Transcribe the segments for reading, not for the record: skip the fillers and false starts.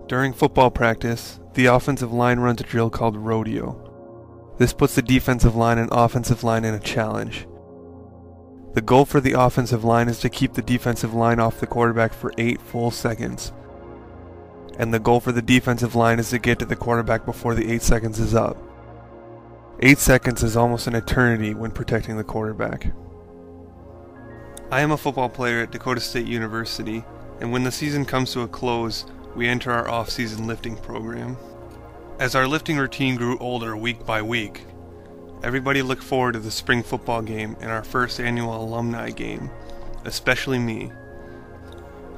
During football practice, the offensive line runs a drill called Rodeo. This puts the defensive line and offensive line in a challenge. The goal for the offensive line is to keep the defensive line off the quarterback for 8 full seconds. And the goal for the defensive line is to get to the quarterback before the 8 seconds is up. 8 seconds is almost an eternity when protecting the quarterback. I am a football player at Dakota State University, and when the season comes to a close, we enter our off-season lifting program. As our lifting routine grew older week by week, everybody looked forward to the spring football game and our first annual alumni game, especially me.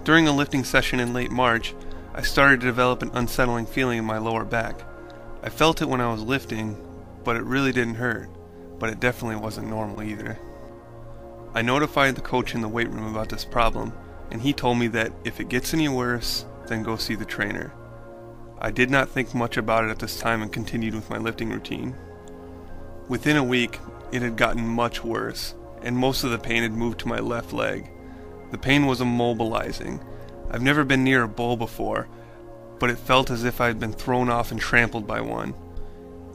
During a lifting session in late March, I started to develop an unsettling feeling in my lower back. I felt it when I was lifting, but it really didn't hurt, but it definitely wasn't normal either. I notified the coach in the weight room about this problem, and he told me that if it gets any worse, then go see the trainer. I did not think much about it at this time and continued with my lifting routine. Within a week, it had gotten much worse, and most of the pain had moved to my left leg. The pain was immobilizing. I've never been near a bull before, but it felt as if I had been thrown off and trampled by one.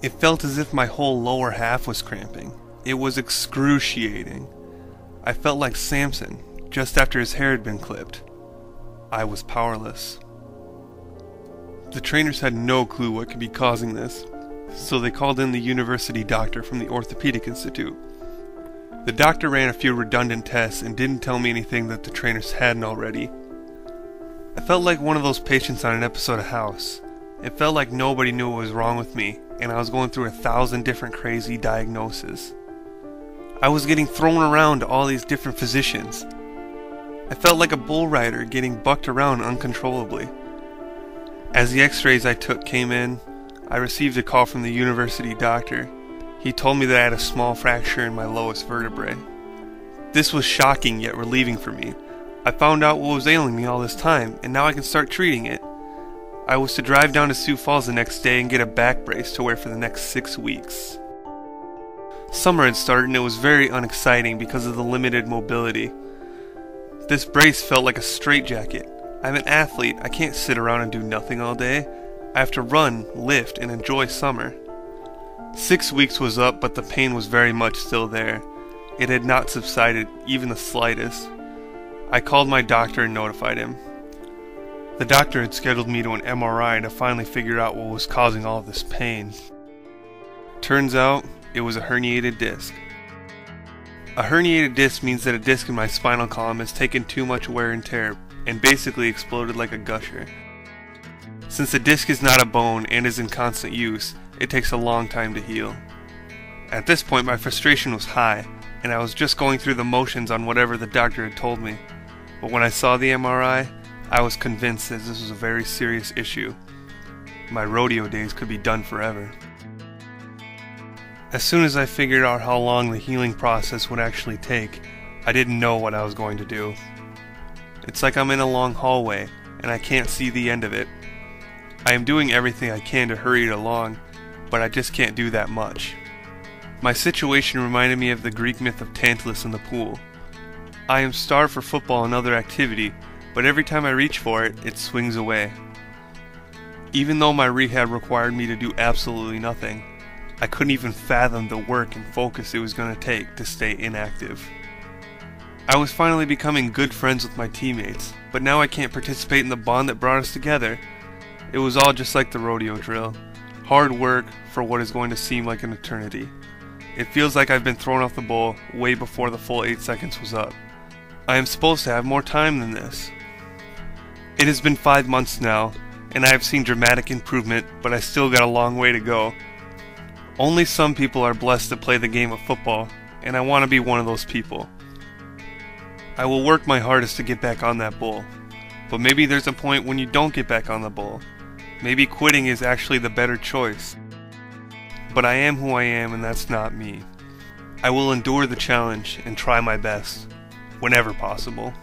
It felt as if my whole lower half was cramping. It was excruciating. I felt like Samson, just after his hair had been clipped. I was powerless. The trainers had no clue what could be causing this, so they called in the university doctor from the Orthopedic Institute. The doctor ran a few redundant tests and didn't tell me anything that the trainers hadn't already. I felt like one of those patients on an episode of House. It felt like nobody knew what was wrong with me, and I was going through 1,000 different crazy diagnoses. I was getting thrown around to all these different physicians. I felt like a bull rider getting bucked around uncontrollably. As the x-rays I took came in, I received a call from the university doctor. He told me that I had a small fracture in my lowest vertebrae. This was shocking yet relieving for me. I found out what was ailing me all this time, and now I can start treating it. I was to drive down to Sioux Falls the next day and get a back brace to wear for the next 6 weeks. Summer had started and it was very unexciting because of the limited mobility. This brace felt like a straitjacket. I'm an athlete. I can't sit around and do nothing all day. I have to run, lift, and enjoy summer. 6 weeks was up, but the pain was very much still there. It had not subsided, even the slightest. I called my doctor and notified him. The doctor had scheduled me to an MRI to finally figure out what was causing all of this pain. Turns out, it was a herniated disc. A herniated disc means that a disc in my spinal column has taken too much wear and tear and basically exploded like a gusher. Since the disc is not a bone and is in constant use, it takes a long time to heal. At this point, my frustration was high, and I was just going through the motions on whatever the doctor had told me. But when I saw the MRI, I was convinced that this was a very serious issue. My rodeo days could be done forever. As soon as I figured out how long the healing process would actually take, I didn't know what I was going to do. It's like I'm in a long hallway, and I can't see the end of it. I am doing everything I can to hurry it along, but I just can't do that much. My situation reminded me of the Greek myth of Tantalus in the pool. I am starved for football and other activity, but every time I reach for it, it swings away. Even though my rehab required me to do absolutely nothing, I couldn't even fathom the work and focus it was going to take to stay inactive. I was finally becoming good friends with my teammates, but now I can't participate in the bond that brought us together. It was all just like the rodeo drill. Hard work for what is going to seem like an eternity. It feels like I've been thrown off the bull way before the full 8 seconds was up. I am supposed to have more time than this. It has been 5 months now, and I have seen dramatic improvement, but I still got a long way to go. Only some people are blessed to play the game of football, and I want to be one of those people. I will work my hardest to get back on that bull, but maybe there's a point when you don't get back on the bull. Maybe quitting is actually the better choice. But I am who I am, and that's not me. I will endure the challenge and try my best, whenever possible.